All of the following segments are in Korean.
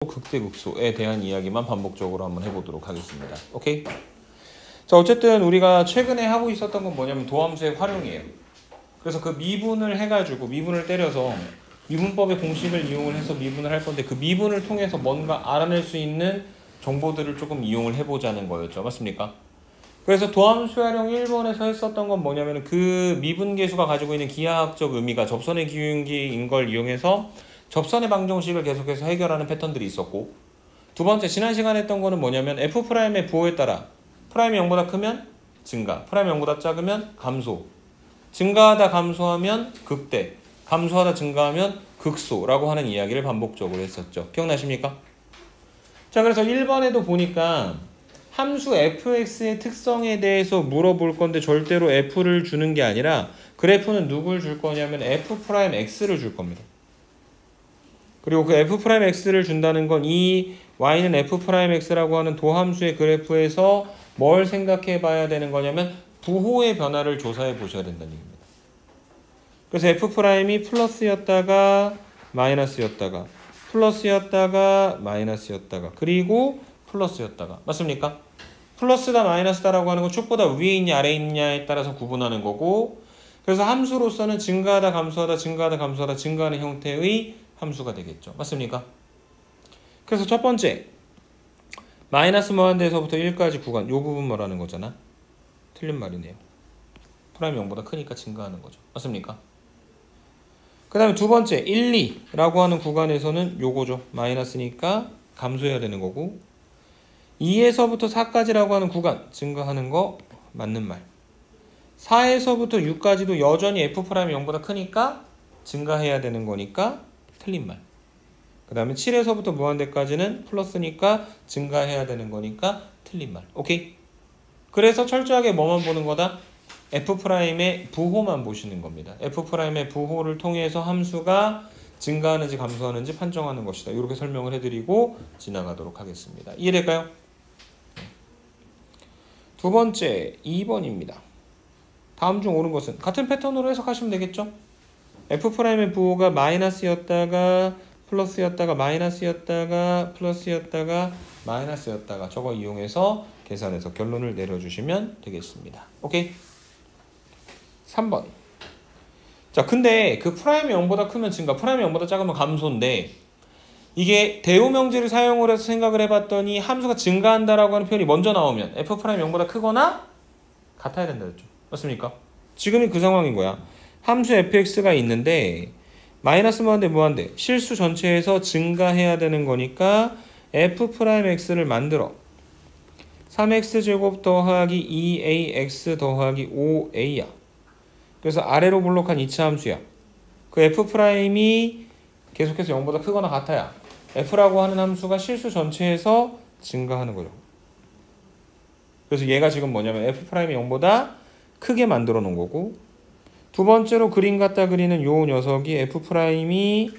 극대극소에 대한 이야기만 반복적으로 한번 해보도록 하겠습니다. 오케이? 자, 어쨌든 우리가 최근에 하고 있었던 건 뭐냐면 도함수의 활용이에요. 그래서 그 미분을 해가지고 미분을 때려서 미분법의 공식을 이용을 해서 미분을 할 건데 그 미분을 통해서 뭔가 알아낼 수 있는 정보들을 조금 이용을 해보자는 거였죠. 맞습니까? 그래서 도함수 활용 1번에서 했었던 건 뭐냐면 그 미분계수가 가지고 있는 기하학적 의미가 접선의 기울기인 걸 이용해서 접선의 방정식을 계속해서 해결하는 패턴들이 있었고, 두 번째 지난 시간에 했던 거는 뭐냐면 F'의 부호에 따라 프라임이 0보다 크면 증가, 프라임이 0보다 작으면 감소, 증가하다 감소하면 극대, 감소하다 증가하면 극소라고 하는 이야기를 반복적으로 했었죠. 기억나십니까? 자, 그래서 1번에도 보니까 함수 fx의 특성에 대해서 물어볼 건데 절대로 f를 주는 게 아니라 그래프는 누굴 줄 거냐면 f'x를 줄 겁니다. 그리고 그 f'x를 준다는 건 이 y는 f'x라고 하는 도함수의 그래프에서 뭘 생각해 봐야 되는 거냐면 부호의 변화를 조사해 보셔야 된다는 얘기입니다. 그래서 f'이 플러스였다가 마이너스였다가 플러스였다가 마이너스였다가 그리고 플러스였다가, 맞습니까? 플러스다 마이너스다라고 하는 건 축보다 위에 있냐 아래에 있냐에 따라서 구분하는 거고, 그래서 함수로서는 증가하다 감소하다 증가하다 감소하다 증가하는 형태의 함수가 되겠죠. 맞습니까? 그래서 첫 번째 마이너스 무한대에서부터 1까지 구간, 요 부분 말하는 거잖아. 틀린 말이네요. 프라임 0보다 크니까 증가하는 거죠. 맞습니까? 그 다음에 두 번째 1, 2라고 하는 구간에서는 요거죠. 마이너스니까 감소해야 되는 거고, 2에서부터 4까지라고 하는 구간 증가하는 거 맞는 말. 4에서부터 6까지도 여전히 F'이 0보다 크니까 증가해야 되는 거니까 틀린 말. 그 다음에 7에서부터 무한대까지는 플러스니까 증가해야 되는 거니까 틀린 말. 오케이? 그래서 철저하게 뭐만 보는 거다? F'의 부호만 보시는 겁니다. F'의 부호를 통해서 함수가 증가하는지 감소하는지 판정하는 것이다. 이렇게 설명을 해드리고 지나가도록 하겠습니다. 이해될까요? 두 번째 2번입니다. 다음 중 옳은 것은? 같은 패턴으로 해석하시면 되겠죠? F'의 부호가 마이너스였다가 플러스였다가 마이너스였다가 플러스였다가 마이너스였다가 저거 이용해서 계산해서 결론을 내려주시면 되겠습니다. 오케이? 3번. 자, 근데 그 프라임이 0보다 크면 증가, 프라임이 0보다 작으면 감소인데 이게 대우명제를 사용을 해서 생각을 해봤더니 함수가 증가한다라고 하는 표현이 먼저 나오면 F'이 0보다 크거나 같아야 된다 했죠. 맞습니까? 지금이 그 상황인 거야. 함수 fx가 있는데 마이너스 무한대 무한대 실수 전체에서 증가해야 되는 거니까 f'x를 만들어 3x제곱 더하기 2ax 더하기 5a야. 그래서 아래로 블록한 2차 함수야. 그 f'이 계속해서 0보다 크거나 같아야 f라고 하는 함수가 실수 전체에서 증가하는 거죠. 그래서 얘가 지금 뭐냐면 f'이 0보다 크게 만들어 놓은 거고, 두 번째로 그림 갖다 그리는 요 녀석이 f'이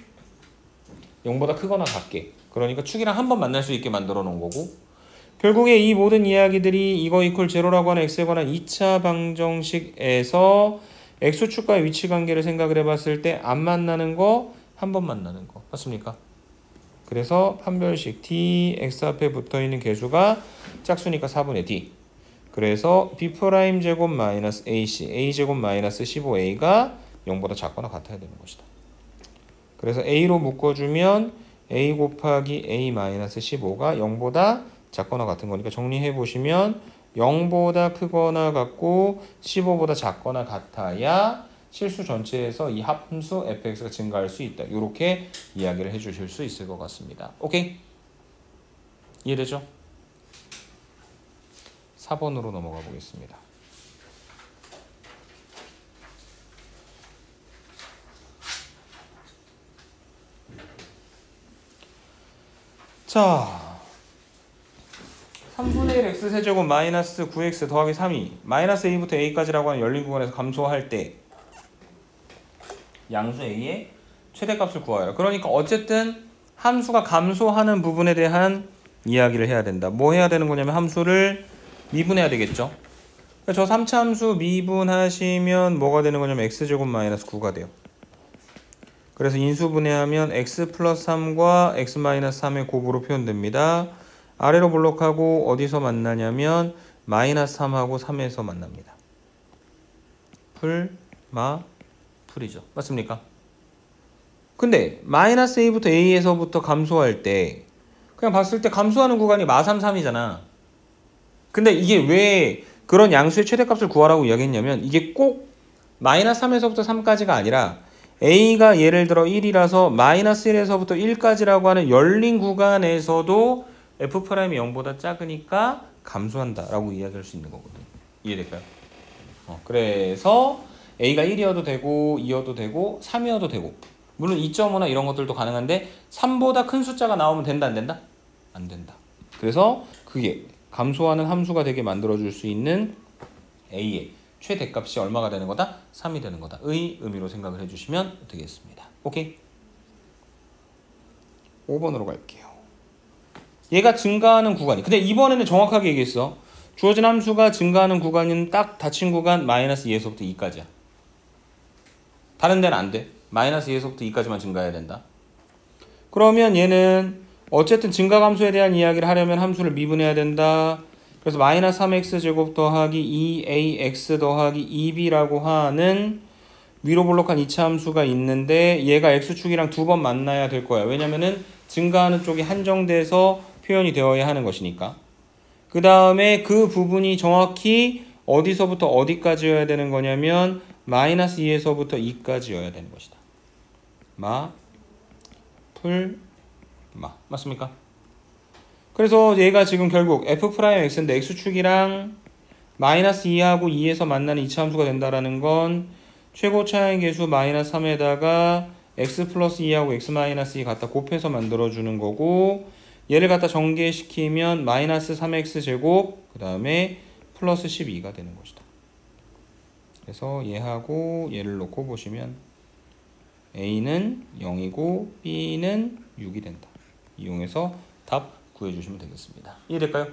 0보다 크거나 같게, 그러니까 축이랑 한 번 만날 수 있게 만들어 놓은 거고, 결국에 이 모든 이야기들이 이거 이퀄 제로라고 하는 x에 관한 2차 방정식에서 x축과의 위치 관계를 생각을 해봤을 때 안 만나는 거, 한 번 만나는 거. 맞습니까? 그래서 판별식 d x 앞에 붙어있는 개수가 짝수니까 4분의 d. 그래서 b' 제곱 마이너스 ac, a 제곱 마이너스 15a가 0보다 작거나 같아야 되는 것이다. 그래서 a로 묶어주면 a 곱하기 a 마이너스 15가 0보다 작거나 같은 거니까 정리해 보시면 0보다 크거나 같고 15보다 작거나 같아야 실수 전체에서 이 함수 fx가 증가할 수 있다. 이렇게 이야기를 해주실 수 있을 것 같습니다. 오케이? 이해되죠? 4번으로 넘어가 보겠습니다. 자, 3분의 1 x세제곱 마이너스 9x 더하기 3이 마이너스 a부터 a까지라고 하는 열린 구간에서 감소할 때 양수 a의 최대값을 구하여라. 그러니까 어쨌든 함수가 감소하는 부분에 대한 이야기를 해야 된다. 뭐 해야 되는 거냐면 함수를 미분해야 되겠죠. 저 3차 함수 미분하시면 뭐가 되는 거냐면 x제곱 마이너스 9가 돼요. 그래서 인수분해하면 x 플러스 3과 x 마이너스 3의 곱으로 표현됩니다. 아래로 블록하고 어디서 만나냐면 마이너스 3하고 3에서 만납니다. 풀이죠. 맞습니까? 근데 마이너스 a부터 a에서부터 감소할 때 그냥 봤을 때 감소하는 구간이 마3, 3이잖아. 근데 이게 왜 그런 양수의 최대값을 구하라고 이야기했냐면 이게 꼭 마이너스 3에서부터 3까지가 아니라 a가 예를 들어 1이라서 마이너스 1에서부터 1까지라고 하는 열린 구간에서도 f'이 0보다 작으니까 감소한다라고 이야기할 수 있는 거거든. 이해될까요? 그래서 a가 1이어도 되고 2여도 되고 3이어도 되고 물론 2.5나 이런 것들도 가능한데 3보다 큰 숫자가 나오면 된다 안 된다? 안 된다. 그래서 그게 감소하는 함수가 되게 만들어줄 수 있는 a의 최대값이 얼마가 되는 거다? 3이 되는 거다. 의 의미로 생각을 해주시면 되겠습니다. 오케이? 5번으로 갈게요. 얘가 증가하는 구간이 근데 이번에는 정확하게 얘기했어. 주어진 함수가 증가하는 구간은 딱 닫힌 구간 마이너스 2에서부터 2까지야. 다른 데는 안 돼. 마이너스 2에서부터 2까지만 증가해야 된다. 그러면 얘는 어쨌든 증가 감소에 대한 이야기를 하려면 함수를 미분해야 된다. 그래서 마이너스 3x 제곱 더하기 2ax 더하기 2b라고 하는 위로 블록한 2차 함수가 있는데 얘가 x축이랑 두 번 만나야 될 거야. 왜냐면은 증가하는 쪽이 한정돼서 표현이 되어야 하는 것이니까. 그 다음에 그 부분이 정확히 어디서부터 어디까지여야 되는 거냐면 마이너스 2에서부터 2까지여야 되는 것이다. 맞습니까? 그래서 얘가 지금 결국 f'x인데 x축이랑 마이너스 2하고 2에서 만나는 2차 함수가 된다라는 건 최고 차의 계수 마이너스 3에다가 x 플러스 2하고 x 마이너스 2 갖다 곱해서 만들어주는 거고 얘를 갖다 전개시키면 마이너스 3x 제곱 그 다음에 플러스 12가 되는 것이다. 그래서 얘하고 얘를 놓고 보시면 a는 0이고 b는 6이 된다. 이용해서 답 구해주시면 되겠습니다. 이해될까요?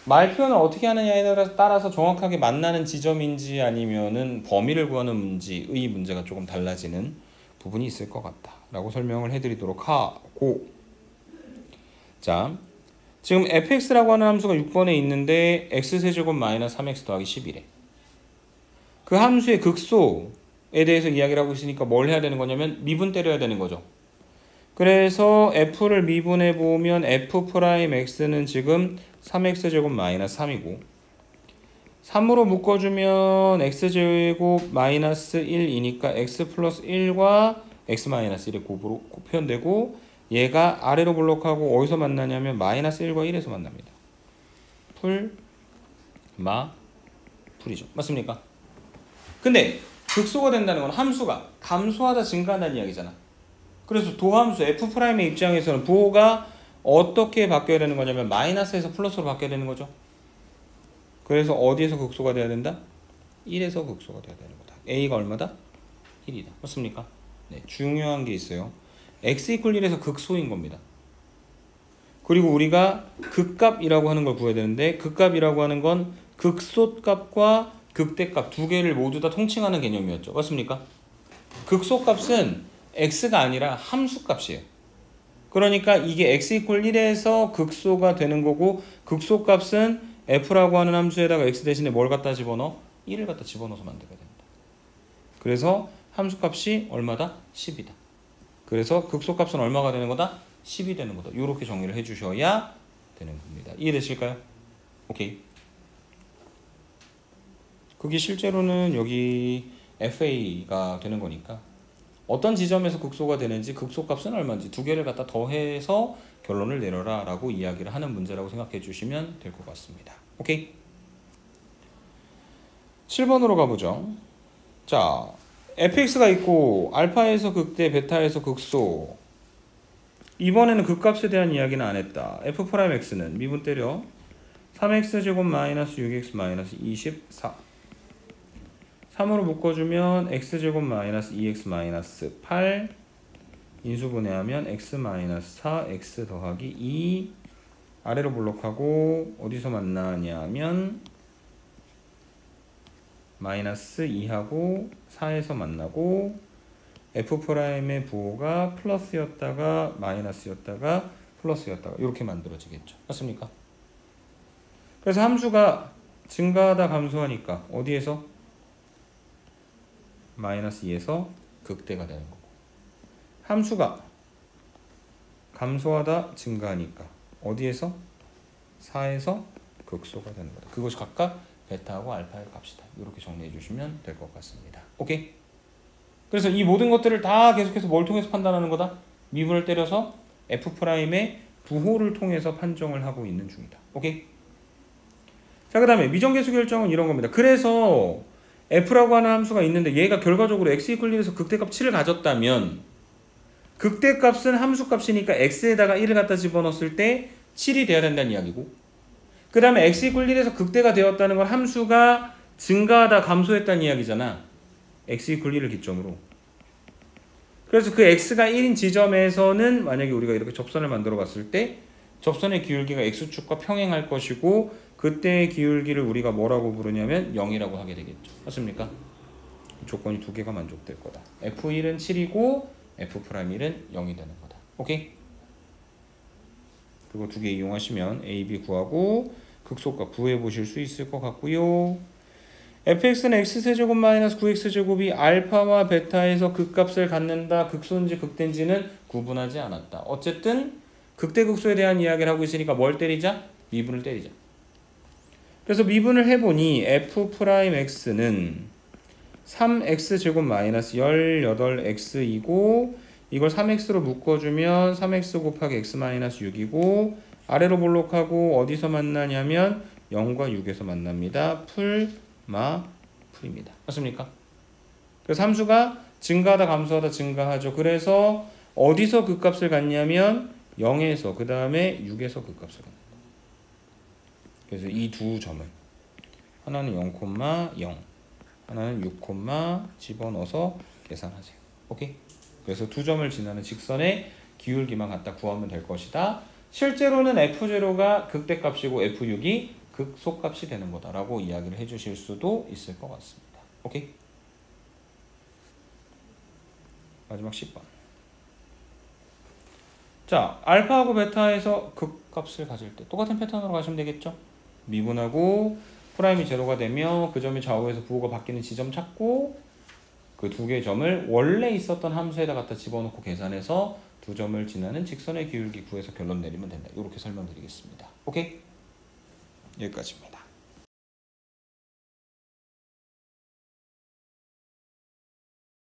말 표현을 어떻게 하느냐에 따라서 정확하게 만나는 지점인지 아니면은 범위를 구하는 문제의 문제가 조금 달라지는 부분이 있을 것 같다 라고 설명을 해드리도록 하고 자 지금 fx라고 하는 함수가 6번에 있는데 x세제곱 마이너스 3x 더하기 11에 그 함수의 극소에 대해서 이야기를 하고 있으니까 뭘 해야 되는 거냐면 미분 때려야 되는 거죠. 그래서 f를 미분해 보면 f'x는 지금 3x제곱 마이너스 3이고 3으로 묶어주면 x제곱 마이너스 1이니까 x 플러스 1과 x 마이너스 1의 곱으로 표현되고 얘가 아래로 블록하고 어디서 만나냐면 마이너스 1과 1에서 만납니다. 풀이죠. 맞습니까? 근데 극소가 된다는 건 함수가 감소하다 증가한다는 이야기잖아. 그래서 도함수 f'의 입장에서는 부호가 어떻게 바뀌어야 되는 거냐면 마이너스에서 플러스로 바뀌어야 되는 거죠. 그래서 어디에서 극소가 돼야 된다? 1에서 극소가 돼야 되는 거다. a가 얼마다? 1이다. 맞습니까? 네, 중요한 게 있어요. x 이퀄 1에서 극소인 겁니다. 그리고 우리가 극값이라고 하는 걸 구해야 되는데 극값이라고 하는 건 극소값과 극대값 두 개를 모두 다 통칭하는 개념이었죠. 맞습니까? 극소값은 x가 아니라 함수값이에요. 그러니까 이게 x 이퀄 1에서 극소가 되는 거고 극소값은 f라고 하는 함수에다가 x 대신에 뭘 갖다 집어넣어? 1을 갖다 집어넣어서 만들어야 된다. 그래서 함수값이 얼마다? 10이다. 그래서 극소값은 얼마가 되는 거다? 10이 되는 거다. 이렇게 정리를 해주셔야 되는 겁니다. 이해되실까요? 오케이. 그게 실제로는 여기 FA가 되는 거니까 어떤 지점에서 극소가 되는지 극소값은 얼마인지 두 개를 갖다 더해서 결론을 내려라 라고 이야기를 하는 문제라고 생각해 주시면 될 것 같습니다. 오케이? 7번으로 가보죠. 자, fx가 있고 알파에서 극대, 베타에서 극소. 이번에는 극값에 대한 이야기는 안 했다. f'x는 미분 때려 3x제곱 마이너스 6x 마이너스 24 3으로 묶어주면 x제곱 마이너스 2x 마이너스 8 인수분해하면 x 마이너스 4 x 더하기 2 아래로 블록하고 어디서 만나냐면 마이너스 2하고 4에서 만나고 F'의 부호가 플러스였다가 마이너스였다가 플러스였다가 이렇게 만들어지겠죠. 맞습니까? 그래서 함수가 증가하다 감소하니까 어디에서? 마이너스 2에서 극대가 되는 거고, 함수가 감소하다 증가하니까 어디에서? 4에서 극소가 되는 거다. 그것이 각각 베타하고 알파의 값이다. 이렇게 정리해 주시면 될 것 같습니다. 오케이? 그래서 이 모든 것들을 다 계속해서 뭘 통해서 판단하는 거다? 미분을 때려서 F'의 부호를 통해서 판정을 하고 있는 중이다. 오케이? 자, 그 다음에 미정계수 결정은 이런 겁니다. 그래서 F라고 하는 함수가 있는데 얘가 결과적으로 x = 1에서 극대값 7을 가졌다면 극대값은 함수값이니까 x에다가 1을 갖다 집어넣었을 때 7이 돼야 된다는 이야기고, 그 다음에 x = 1에서 극대가 되었다는 건 함수가 증가하다 감소했다는 이야기잖아. x = 1을 기점으로. 그래서 그 x가 1인 지점에서는 만약에 우리가 이렇게 접선을 만들어 봤을 때 접선의 기울기가 x축과 평행할 것이고, 그때의 기울기를 우리가 뭐라고 부르냐면 0이라고 하게 되겠죠. 맞습니까? 조건이 두 개가 만족될 거다. f1은 7이고 f'1은 0이 되는 거다. 오케이? 그거 두 개 이용하시면 a, b 구하고 극소값 구해 보실 수 있을 것 같고요. fx는 x세제곱 마이너스 9x제곱이 알파와 베타에서 극값을 갖는다. 극소인지 극대인지는 구분하지 않았다. 어쨌든 극대 극소에 대한 이야기를 하고 있으니까 뭘 때리자? 미분을 때리자. 그래서 미분을 해보니 f'x는 3x제곱 마이너스 18x이고, 이걸 3x로 묶어주면 3x 곱하기 x 마이너스 6이고, 아래로 볼록하고 어디서 만나냐면 0과 6에서 만납니다. 풀입니다. 맞습니까? 그래서 함수가 증가하다 감소하다 증가하죠. 그래서 어디서 극값을 갖냐면 0에서 그 다음에 6에서 극값을 갖는다. 그래서 이 두 점을 하나는 0,0 하나는 6, 집어넣어서 계산하세요. 오케이? 그래서 두 점을 지나는 직선의 기울기만 갖다 구하면 될 것이다. 실제로는 f0가 극대값이고 f6이 극소값이 되는 거다라고 이야기를 해주실 수도 있을 것 같습니다. 오케이? 마지막 10번. 자, 알파하고 베타에서 극값을 가질 때 똑같은 패턴으로 가시면 되겠죠? 미분하고 프라임이 제로가 되며 그 점이 좌우에서 부호가 바뀌는 지점 찾고, 그 두 개의 점을 원래 있었던 함수에다 갖다 집어넣고 계산해서 두 점을 지나는 직선의 기울기 구해서 결론 내리면 된다. 이렇게 설명드리겠습니다. 오케이? 여기까지입니다.